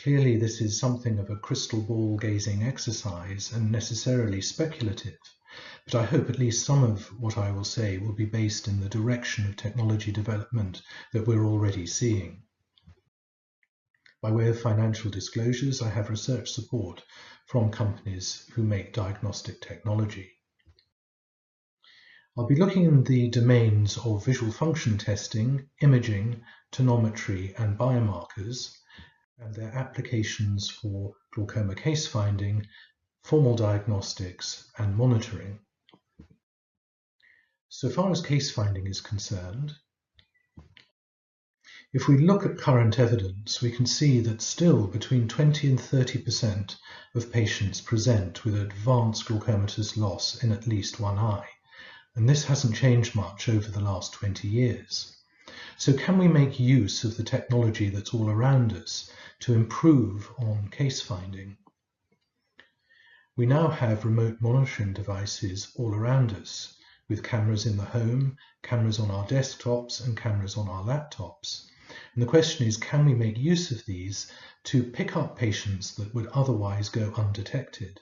Clearly, this is something of a crystal ball gazing exercise and necessarily speculative, but I hope at least some of what I will say will be based in the direction of technology development that we're already seeing. By way of financial disclosures, I have research support from companies who make diagnostic technology. I'll be looking in the domains of visual function testing, imaging, tonometry, and biomarkers, and their applications for glaucoma case finding, formal diagnostics, and monitoring. So far as case finding is concerned, if we look at current evidence, we can see that still between 20 and 30% of patients present with advanced glaucomatous loss in at least one eye, and this hasn't changed much over the last 20 years. So can we make use of the technology that's all around us to improve on case finding? We now have remote monitoring devices all around us, with cameras in the home, cameras on our desktops, and cameras on our laptops. And the question is, can we make use of these to pick up patients that would otherwise go undetected?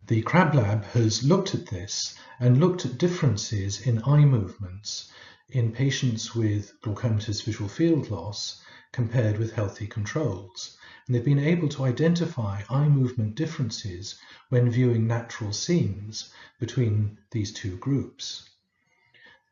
The Crab Lab has looked at this and looked at differences in eye movements in patients with glaucomatous visual field loss compared with healthy controls. And they've been able to identify eye movement differences when viewing natural scenes between these two groups.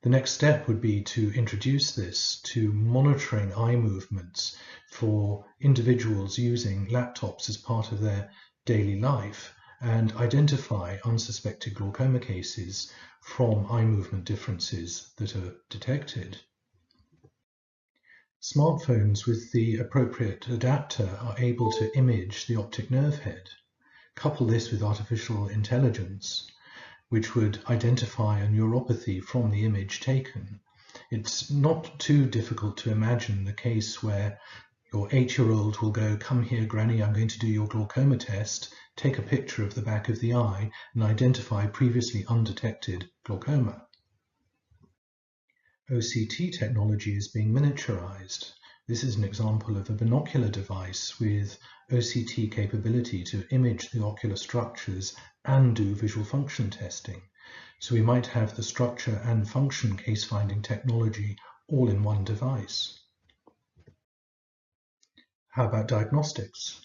The next step would be to introduce this to monitoring eye movements for individuals using laptops as part of their daily life, and identify unsuspected glaucoma cases from eye movement differences that are detected. Smartphones with the appropriate adapter are able to image the optic nerve head. Couple this with artificial intelligence, which would identify a neuropathy from the image taken. It's not too difficult to imagine the case where your 8-year-old will go, "Come here, Granny, I'm going to do your glaucoma test," take a picture of the back of the eye and identify previously undetected glaucoma. OCT technology is being miniaturized. This is an example of a binocular device with OCT capability to image the ocular structures and do visual function testing. So we might have the structure and function case-finding technology all in one device. How about diagnostics?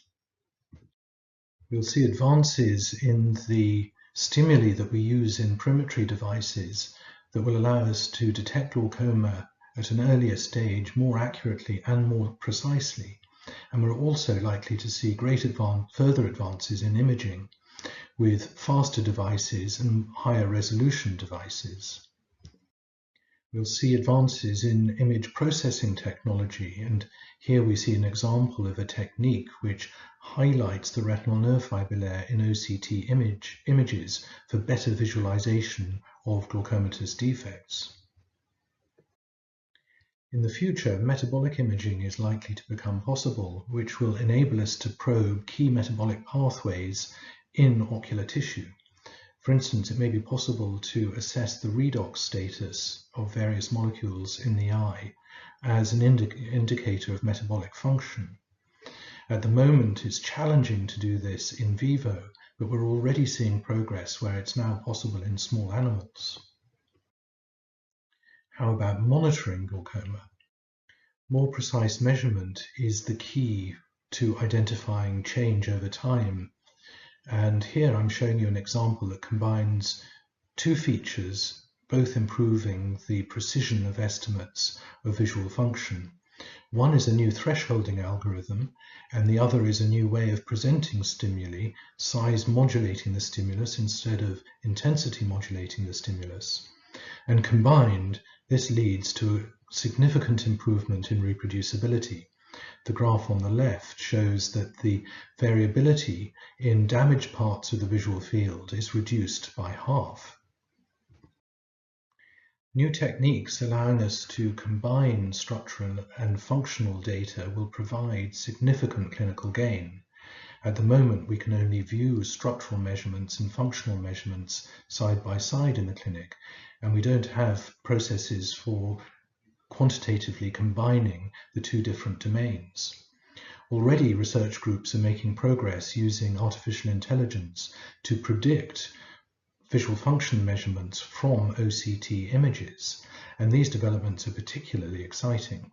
We'll see advances in the stimuli that we use in perimetry devices that will allow us to detect glaucoma at an earlier stage more accurately and more precisely. And we're also likely to see further advances in imaging with faster devices and higher resolution devices. We'll see advances in image processing technology, and here we see an example of a technique which highlights the retinal nerve fibrillae in OCT images for better visualization of glaucomatous defects. In the future, metabolic imaging is likely to become possible, which will enable us to probe key metabolic pathways in ocular tissue. For instance, it may be possible to assess the redox status of various molecules in the eye as an indicator of metabolic function. At the moment, it's challenging to do this in vivo, but we're already seeing progress where it's now possible in small animals. How about monitoring glaucoma? More precise measurement is the key to identifying change over time. And here I'm showing you an example that combines two features, both improving the precision of estimates of visual function. One is a new thresholding algorithm, and the other is a new way of presenting stimuli, size modulating the stimulus instead of intensity modulating the stimulus. And combined, this leads to a significant improvement in reproducibility. The graph on the left shows that the variability in damaged parts of the visual field is reduced by half. New techniques allowing us to combine structural and functional data will provide significant clinical gain. At the moment, we can only view structural measurements and functional measurements side by side in the clinic, and we don't have processes for quantitatively combining the two different domains. Already, research groups are making progress using artificial intelligence to predict visual function measurements from OCT images, and these developments are particularly exciting.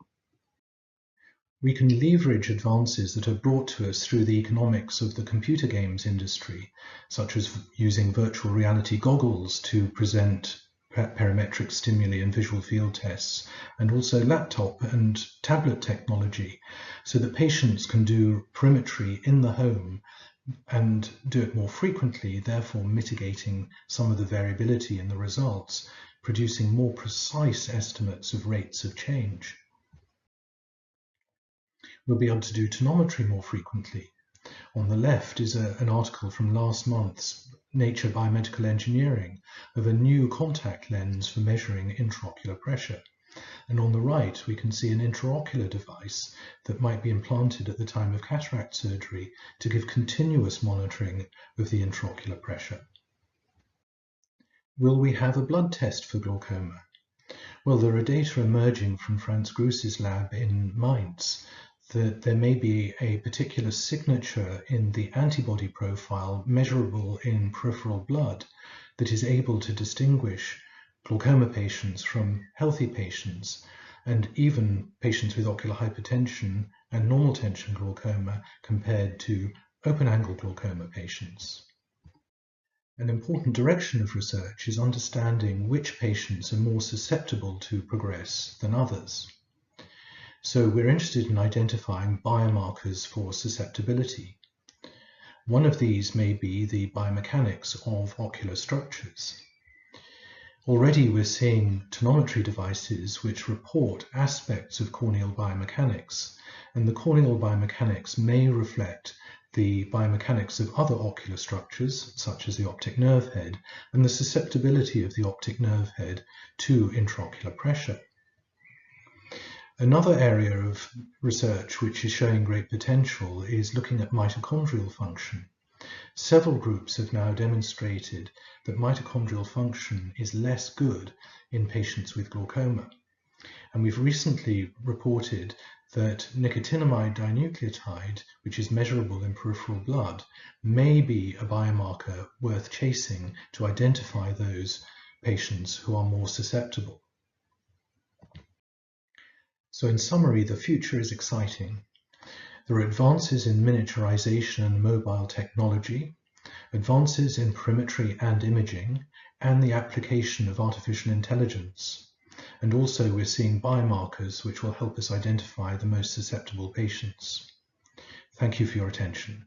We can leverage advances that are brought to us through the economics of the computer games industry, such as using virtual reality goggles to present parametric stimuli and visual field tests, and also laptop and tablet technology, so that patients can do perimetry in the home and do it more frequently, therefore mitigating some of the variability in the results, producing more precise estimates of rates of change. We'll be able to do tonometry more frequently. On the left is an article from last month's Nature Biomedical Engineering of a new contact lens for measuring intraocular pressure. And on the right, we can see an intraocular device that might be implanted at the time of cataract surgery to give continuous monitoring of the intraocular pressure. Will we have a blood test for glaucoma? Well, there are data emerging from Franz Gruss's lab in Mainz that there may be a particular signature in the antibody profile measurable in peripheral blood that is able to distinguish glaucoma patients from healthy patients, and even patients with ocular hypertension and normal tension glaucoma compared to open-angle glaucoma patients. An important direction of research is understanding which patients are more susceptible to progress than others. So we're interested in identifying biomarkers for susceptibility. One of these may be the biomechanics of ocular structures. Already we're seeing tonometry devices which report aspects of corneal biomechanics, and the corneal biomechanics may reflect the biomechanics of other ocular structures, such as the optic nerve head, and the susceptibility of the optic nerve head to intraocular pressure. Another area of research which is showing great potential is looking at mitochondrial function. Several groups have now demonstrated that mitochondrial function is less good in patients with glaucoma. And we've recently reported that nicotinamide dinucleotide, which is measurable in peripheral blood, may be a biomarker worth chasing to identify those patients who are more susceptible. So in summary, the future is exciting. There are advances in miniaturization and mobile technology, advances in perimetry and imaging, and the application of artificial intelligence. And also we're seeing biomarkers which will help us identify the most susceptible patients. Thank you for your attention.